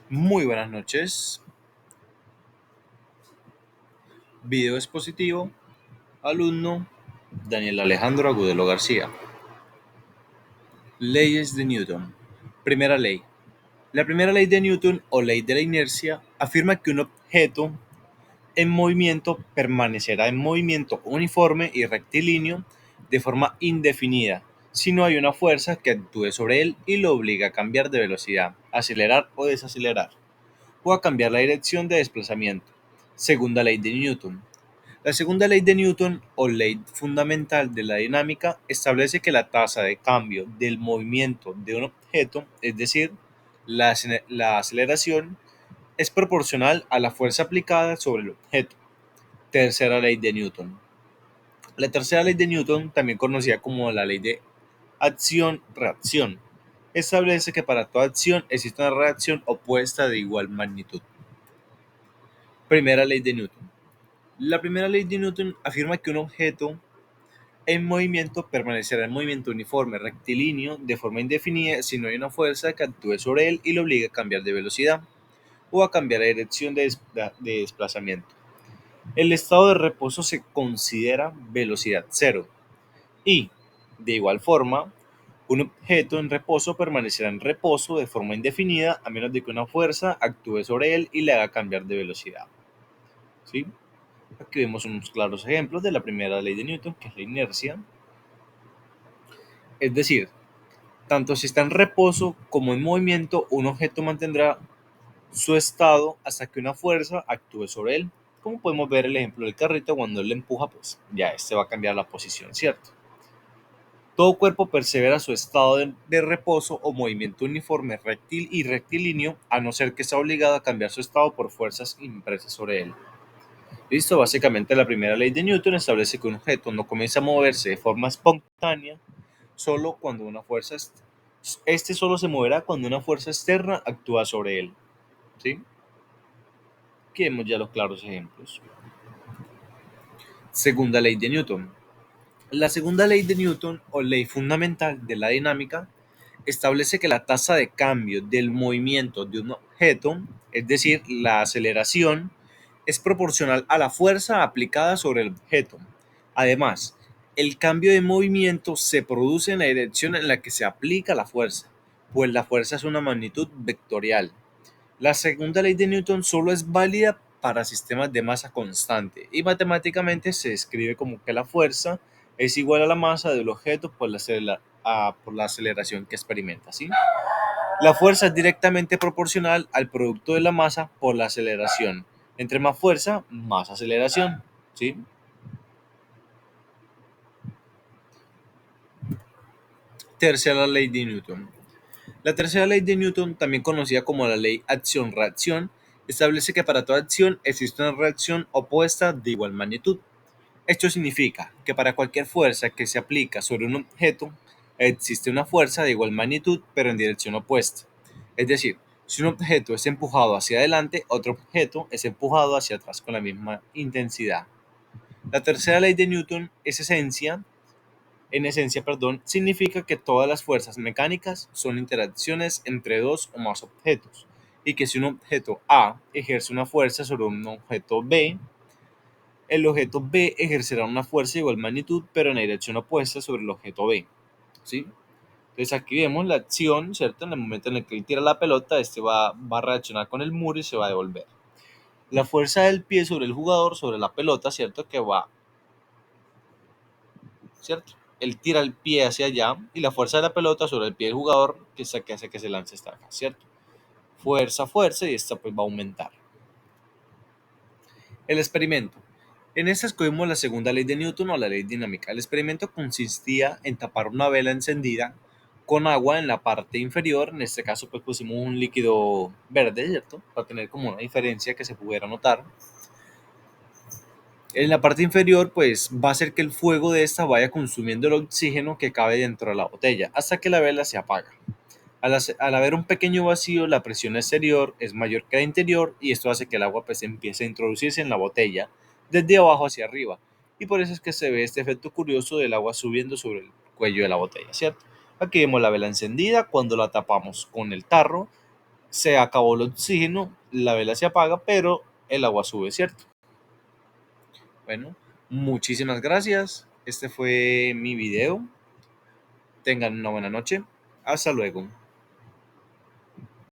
Muy buenas noches. Video expositivo. Alumno Daniel Alejandro Agudelo García. Leyes de Newton. Primera ley. La primera ley de Newton o ley de la inercia afirma que un objeto en movimiento permanecerá en movimiento uniforme y rectilíneo de forma indefinida si no hay una fuerza que actúe sobre él y lo obliga a cambiar de velocidad, acelerar o desacelerar, o a cambiar la dirección de desplazamiento. Segunda ley de Newton. La segunda ley de Newton, o ley fundamental de la dinámica, establece que la tasa de cambio del movimiento de un objeto, es decir, la aceleración, es proporcional a la fuerza aplicada sobre el objeto. Tercera ley de Newton. La tercera ley de Newton, también conocida como la ley de acción-reacción, establece que para toda acción existe una reacción opuesta de igual magnitud. Primera ley de Newton. La primera ley de Newton afirma que un objeto en movimiento permanecerá en movimiento uniforme, rectilíneo, de forma indefinida si no hay una fuerza que actúe sobre él y lo obligue a cambiar de velocidad o a cambiar la dirección de desplazamiento. El estado de reposo se considera velocidad cero y, de igual forma, un objeto en reposo permanecerá en reposo de forma indefinida a menos de que una fuerza actúe sobre él y le haga cambiar de velocidad. ¿Sí? Aquí vemos unos claros ejemplos de la primera ley de Newton, que es la inercia. Es decir, tanto si está en reposo como en movimiento, un objeto mantendrá su estado hasta que una fuerza actúe sobre él. Como podemos ver el ejemplo del carrito, cuando él le empuja, pues ya este va a cambiar la posición, ¿cierto? Todo cuerpo persevera su estado de reposo o movimiento uniforme rectil y rectilíneo, a no ser que sea obligado a cambiar su estado por fuerzas impresas sobre él. Listo, básicamente la primera ley de Newton establece que un objeto no comienza a moverse de forma espontánea solo cuando una fuerza este solo se moverá cuando una fuerza externa actúa sobre él. ¿Sí? Aquí vemos ya los claros ejemplos. Segunda ley de Newton. La segunda ley de Newton, o ley fundamental de la dinámica, establece que la tasa de cambio del movimiento de un objeto, es decir, la aceleración, es proporcional a la fuerza aplicada sobre el objeto. Además, el cambio de movimiento se produce en la dirección en la que se aplica la fuerza, pues la fuerza es una magnitud vectorial. La segunda ley de Newton solo es válida para sistemas de masa constante y matemáticamente se describe como que la fuerza es igual a la masa del objeto por la aceleración que experimenta. ¿Sí? La fuerza es directamente proporcional al producto de la masa por la aceleración. Entre más fuerza, más aceleración. ¿Sí? Tercera ley de Newton. La tercera ley de Newton, también conocida como la ley acción-reacción, establece que para toda acción existe una reacción opuesta de igual magnitud. Esto significa que para cualquier fuerza que se aplica sobre un objeto, existe una fuerza de igual magnitud pero en dirección opuesta. Es decir, si un objeto es empujado hacia adelante, otro objeto es empujado hacia atrás con la misma intensidad. La tercera ley de Newton significa que todas las fuerzas mecánicas son interacciones entre dos o más objetos, y que si un objeto A ejerce una fuerza sobre un objeto B, el objeto B ejercerá una fuerza de igual magnitud, pero en la dirección opuesta sobre el objeto B. ¿Sí? Entonces aquí vemos la acción, ¿cierto? En el momento en el que él tira la pelota, este va a reaccionar con el muro y se va a devolver. La fuerza del pie sobre el jugador, sobre la pelota, ¿cierto? Que va, ¿cierto? Él tira el pie hacia allá y la fuerza de la pelota sobre el pie del jugador que hace que se lance esta acá, ¿cierto? Fuerza, fuerza y esta pues va a aumentar. El experimento. En esta escogimos la segunda ley de Newton o la ley dinámica. El experimento consistía en tapar una vela encendida con agua en la parte inferior. En este caso pues pusimos un líquido verde, ¿cierto? Para tener como una diferencia que se pudiera notar. En la parte inferior pues va a hacer que el fuego de esta vaya consumiendo el oxígeno que cabe dentro de la botella hasta que la vela se apaga. Al haber un pequeño vacío, la presión exterior es mayor que la interior y esto hace que el agua pues empiece a introducirse en la botella desde abajo hacia arriba. Y por eso es que se ve este efecto curioso del agua subiendo sobre el cuello de la botella, ¿cierto? Aquí vemos la vela encendida, cuando la tapamos con el tarro, se acabó el oxígeno, la vela se apaga, pero el agua sube, ¿cierto? Bueno, muchísimas gracias. Este fue mi video. Tengan una buena noche. Hasta luego.